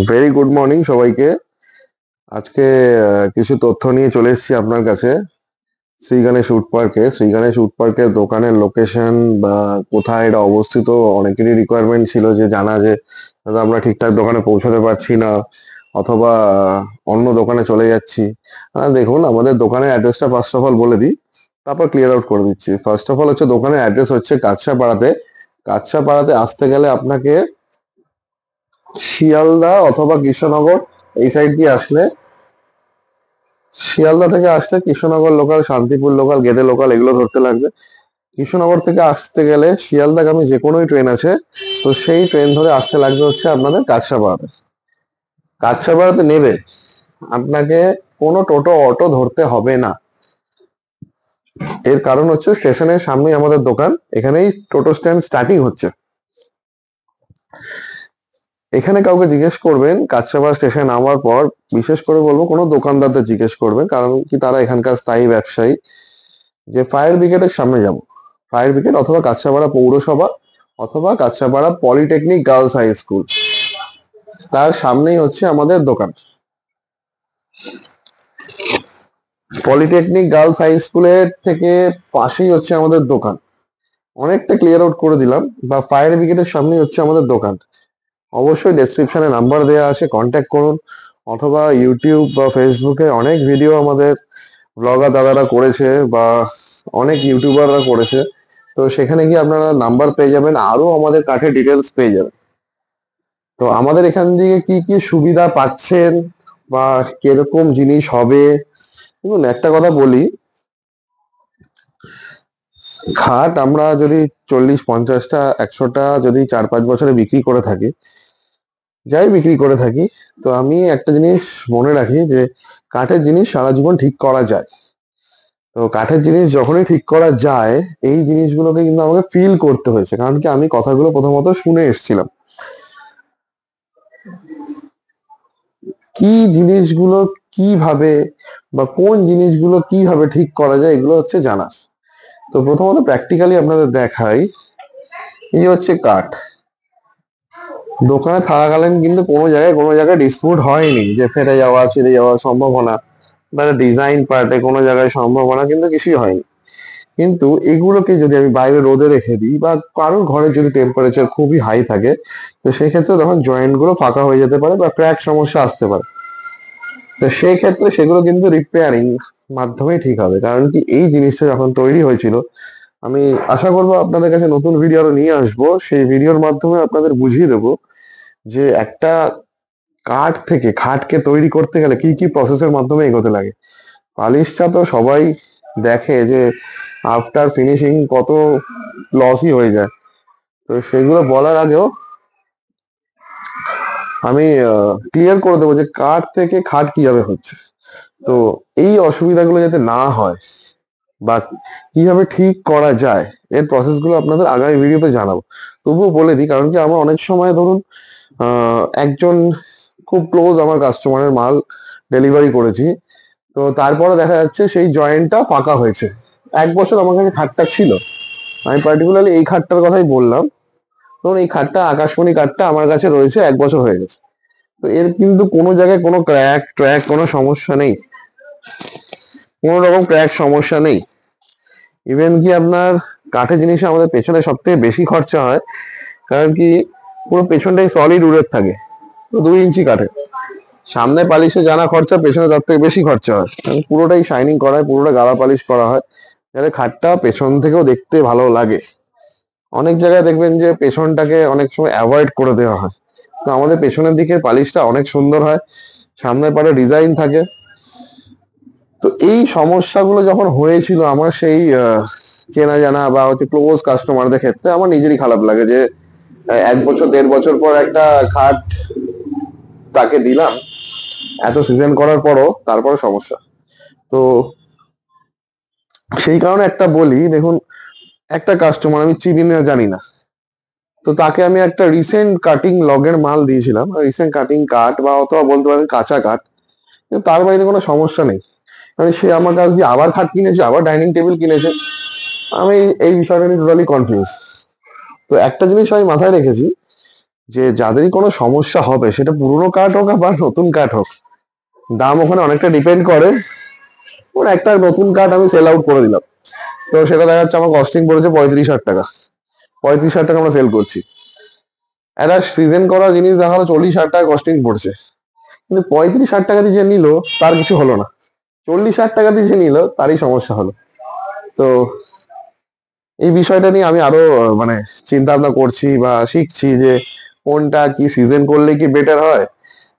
Very good morning সবাইকে। আজকে কিছু তথ্য নিয়ে চলে এসেছি আপনার কাছে। শ্রী গণেশ উড পার্কের দোকানের লোকেশন বা কোথায় এটা অবস্থিত, অনেকেরই রিকোয়ারমেন্ট ছিল যে জানা যে দাদা আমরা ঠিকঠাক দোকানে পৌঁছাতে পারছি না, অথবা অন্য দোকানে চলে যাচ্ছি। দেখুন, আমাদের দোকানের অ্যাড্রেসটা ফার্স্ট অফ অল বলে দিই, তারপর ক্লিয়ার আউট করে দিচ্ছি। ফার্স্ট অফ অল হচ্ছে দোকানের অ্যাড্রেস হচ্ছে কাছড়াপাড়াতে। কাছড়াপাড়াতে আসতে গেলে আপনাকে শিয়ালদা অথবা কৃষ্ণনগর এই সাইড দিয়ে আসলে, শিয়ালদা থেকে আসলে Krishnanagar local, Shantipur local, Gede local এগুলো ধরতে লাগবে। কৃষ্ণনগর থেকে আসতে গেলে শিয়ালদাগামী যে কোনোই ট্রেন আছে, তো সেই ট্রেন ধরে আসতে লাগবে হচ্ছে আপনাদের কাছড়াপাড়াতে। কাছড়াপাড়াতে নেবে আপনাকে কোনো টোটো অটো ধরতে হবে না। এর কারণ হচ্ছে স্টেশনের সামনেই আমাদের দোকান, এখানেই টোটো স্ট্যান্ড স্টার্টিং হচ্ছে। এখানে কাউকে জিজ্ঞেস করবেন কাছড়াপাড়া স্টেশন নামার পর, বিশেষ করে বলবো কোনো দোকানদারদের জিজ্ঞেস করবেন, কারণ কি তারা এখানকার স্থায়ী ব্যবসায়ী, যে ফায়ার ব্রিগেডের সামনে যাব। ফায়ার ব্রিগেড অথবা কাছড়াপাড়া পৌরসভা অথবা Kanchrapara polytechnic girls high school, তার সামনেই হচ্ছে আমাদের দোকান। পলিটেকনিক গার্লস হাই স্কুলের থেকে পাশেই হচ্ছে আমাদের দোকান। অনেকটা ক্লিয়ার আউট করে দিলাম। বা ফায়ার ব্রিগেডের সামনেই হচ্ছে আমাদের দোকান। অবশ্যই ডেসক্রিপশনে নাম্বার দেওয়া আছে, কন্ট্যাক্ট করুন। অথবা ইউটিউব বা ফেসবুকে অনেক ভিডিও আমাদের ব্লগার দাদারা করেছে বা অনেক ইউটিউবাররা করেছে, তো সেখানে গিয়ে আপনারা নাম্বার পেয়ে যাবেন, আরো আমাদের কাঠের ডিটেলস পেয়ে যাবেন। তো আমাদের এখান থেকে কি কি সুবিধা পাচ্ছেন বা কিরকম জিনিস হবে, দেখুন একটা কথা বলি, খাট আমরা যদি 40-50টা 100টা যদি 4-5 বছরে বিক্রি করে থাকি, যাই বিক্রি করে থাকি, তো আমি একটা জিনিস মনে রাখি যে কাঠের জিনিস সারা জীবন ঠিক করা যায়। তো কাঠের জিনিস যখনই ঠিক করা যায়, এই জিনিসগুলোকে কিন্তু আমাকে ফিল করতে হয়েছে, কারণ কি আমি কথাগুলো প্রথমত শুনে এসেছিলাম। কি জিনিসগুলো কিভাবে বা কোন জিনিসগুলো কিভাবে ঠিক করা যায়, এগুলো হচ্ছে জানা। তো প্রথমত প্র্যাকটিক্যালি আপনাদের দেখাই। এই হচ্ছে কাঠ। দোকানে থাকাকালীন কিন্তু কোনো জায়গায় ডিসপুট হয়নি যে ফেটে যাওয়া, ছিঁড়ে যাওয়ার সম্ভাবনা, বা ডিজাইন পার্টে কোনো জায়গায় সম্ভাবনা কিন্তু কিছুই হয়নি। কিন্তু এগুলোকে যদি আমি বাইরে রোদে রেখে দিই বা কারোর ঘরের যদি টেম্পারেচার খুবই হাই থাকে, তো সেই ক্ষেত্রে তখন জয়েন্ট গুলো ফাঁকা হয়ে যেতে পারে বা ক্র্যাক সমস্যা আসতে পারে। তো সেই ক্ষেত্রে সেগুলো কিন্তু রিপেয়ারিং মাধ্যমেই ঠিক হবে, কারণ কি এই জিনিসটা যখন তৈরি হয়েছিল, আমি আশা করবো আপনাদের কাছে নতুন ভিডিও আরো নিয়ে আসবো, সেই ভিডিওর মাধ্যমে আপনাদের বুঝিয়ে দেবো যে একটা কাঠ থেকে খাটকে তৈরি করতে গেলে কি কি প্রসেসের মাধ্যমে এগোতে লাগে। পালিশটা তো সবাই দেখে যে আফটার ফিনিশিং কত লসই হয়ে যায়, তো সেগুলো বলার আগেও আমি ক্লিয়ার করে দেবো যে কাঠ থেকে খাট কিভাবে হচ্ছে। তো এই অসুবিধাগুলো যাতে না হয় বা কিভাবে ঠিক করা যায়, এর প্রসেস গুলো আপনাদের আগামী ভিডিওতে জানাবো। তবুও বলে দিই, কারণ কি আমরা অনেক সময় ধরুন একজন খুব ক্লোজ আমার কাস্টমারের মাল ডেলিভারি করেছি, তো তারপরে দেখা যাচ্ছে সেই জয়েন্টটা ফাঁকা হয়েছে। 1 বছর আমার কাছে খাটটা ছিল, আমি পার্টিকুলারলি এই খাটটার কথাই বললাম। ধরুন এই খাটটা, আকাশমণি কাঠটা আমার কাছে রয়েছে 1 বছর হয়ে গেছে, তো এর কিন্তু কোনো জায়গায় কোনো ক্র্যাক ট্র্যাক কোনো সমস্যা নেই, কোনো রকম ক্র্যাক সমস্যা নেই। ইভেন কি আপনার কাঠের জিনিসে আমাদের পেছনে সব থেকে বেশি খরচা হয়, কারণ কি পুরো পেছনটাই সলিড উডের থাকে, তো 2 ইঞ্চি কাঠে। সামনে পালিশে জানা খরচা, পেছনে তার থেকে বেশি খরচা হয়, কারণ পুরোটাই শাইনিং করা হয়, পুরোটা গালা পালিশ করা হয়, যাতে খাটটা পেছন থেকেও দেখতে ভালো লাগে। অনেক জায়গায় দেখবেন যে পেছনটাকে অনেক সময় অ্যাভয়েড করে দেওয়া হয়, তো আমাদের পেছনের দিকের পালিশটা অনেক সুন্দর হয়, সামনের পারে ডিজাইন থাকে। তো এই সমস্যাগুলো যখন হয়েছিল আমার সেই চেনা জানা বা হচ্ছে ক্লোজ কাস্টমারদের ক্ষেত্রে, আমার নিজেরই খারাপ লাগে যে 1 বছর 1.5 বছর পর একটা খাট তাকে দিলাম, এত সিজন করার পরও তারপরে সমস্যা। তো সেই কারণে একটা বলি, দেখুন একটা কাস্টমার আমি চিনি না জানি না, তো তাকে আমি একটা রিসেন্ট কাটিং লগের মাল দিয়েছিলাম, রিসেন্ট কাটিং কাঠ বা অথবা বলতে পারেন কাঁচা কাঠ, কিন্তু তার বাইরে কোনো সমস্যা নেই। মানে সে আমার কাছ দিয়ে আবার খাট কিনেছে, আবার ডাইনিং টেবিল কিনেছে। আমি এই বিষয়টা নিয়ে টোটালি কনফিউজ। তো একটা জিনিস আমি মাথায় রেখেছি, যে যাদেরই কোনো সমস্যা হবে, সেটা পুরোনো কাঠ হোক বা নতুন কাঠ হোক, দাম ওখানে অনেকটা ডিপেন্ড করে। ওর একটা নতুন কাঠ আমি সেল আউট করে দিলাম, তো সেটা দেখা যাচ্ছে আমার কস্টিং পড়েছে 35,000 টাকা। 35,000 টাকা আমরা সেল করছি। একটা সিজন করা জিনিস দেখা গেলো 40,000 টাকা কস্টিং পড়ছে, কিন্তু 35,000 টাকা দিয়ে যে নিল তার কিছু হলো না, 40,000 টাকা দিয়ে যে নিল তারই সমস্যা হলো। তো এই বিষয়টা নিয়ে আমি আরো মানে চিন্তা ভাবনা করছি বা শিখছি যে কোনটা কি সিজন করলে কি বেটার হয়,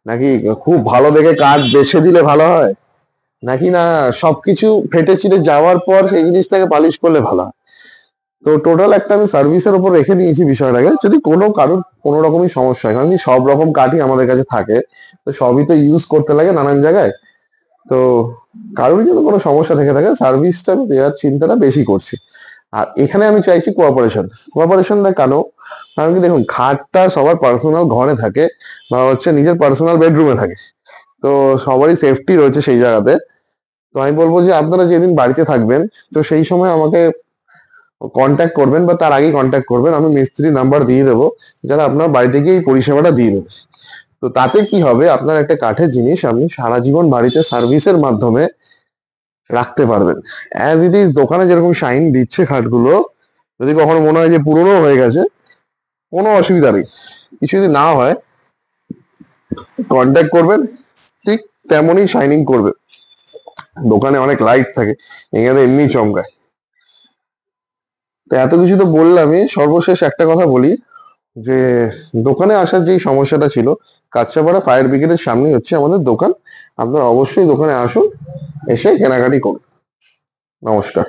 নাকি খুব ভালো দেখে কাঠ বেছে দিলে ভালো হয়, নাকি না সবকিছু ফেটে চিটে যাওয়ার পর সেই জিনিসটাকে পালিশ করলে ভালো হয়। তো টোটাল একটা আমি সার্ভিসের উপর রেখে দিয়েছি বিষয়টাকে, যদি কোনো কারোর কোনো রকমই সমস্যা হয়, কারণ কি সব রকম কাঠই আমাদের কাছে থাকে, তো সবই তো ইউজ করতে লাগে নানান জায়গায়। তো কারোরই যদি কোনো সমস্যা থেকে থাকে, সার্ভিসটা আমি দেওয়ার চিন্তাটা বেশি করছি। আর এখানে আমি চাইছি কোঅপারেশন। কোঅপারেশনটা কেন? কারণ কি দেখুন, খাটটা সবার পার্সোনাল ঘরে থাকে বা হচ্ছে নিজের পার্সোনাল বেডরুমে থাকে, তো সবারই সেফটি রয়েছে সেই জায়গাতে। তো আমি বলবো যে আপনারা যেদিন বাড়িতে থাকবেন, তো সেই সময় আমাকে কন্ট্যাক্ট করবেন বা তার আগেই কন্ট্যাক্ট করবেন, আমি মিস্ত্রির নাম্বার দিয়ে দেবো, যারা আপনার বাড়িতে গিয়ে এই পরিষেবাটা দিয়ে দেবে। তো তাতে কি হবে, আপনার একটা কাঠের জিনিস আপনি সারা জীবন বাড়িতে সার্ভিসের মাধ্যমে রাখতে পারবেন। অ্যাজ ইট ইজ দোকানে যেরকম শাইন দিচ্ছে খাটগুলো, যদি কখনো মনে হয় যে পুরনো হয়ে গেছে, কোনো অসুবিধা নেই। কিছু যদি না হয়, কন্ট্যাক্ট করবেন, ঠিক তেমনই শাইনিং করবে। দোকানে অনেক লাইট থাকে, এখানে এমনি চমকায়। তো এত কিছু তো বললামই, সর্বশেষ একটা কথা বলি যে দোকানে আসার যেই সমস্যাটা ছিল, কাঁচরাপাড়া ফায়ার ব্রিগেডের সামনেই হচ্ছে আমাদের দোকান। আপনারা অবশ্যই দোকানে আসুন, এসে কেনাকাটি করুন। নমস্কার।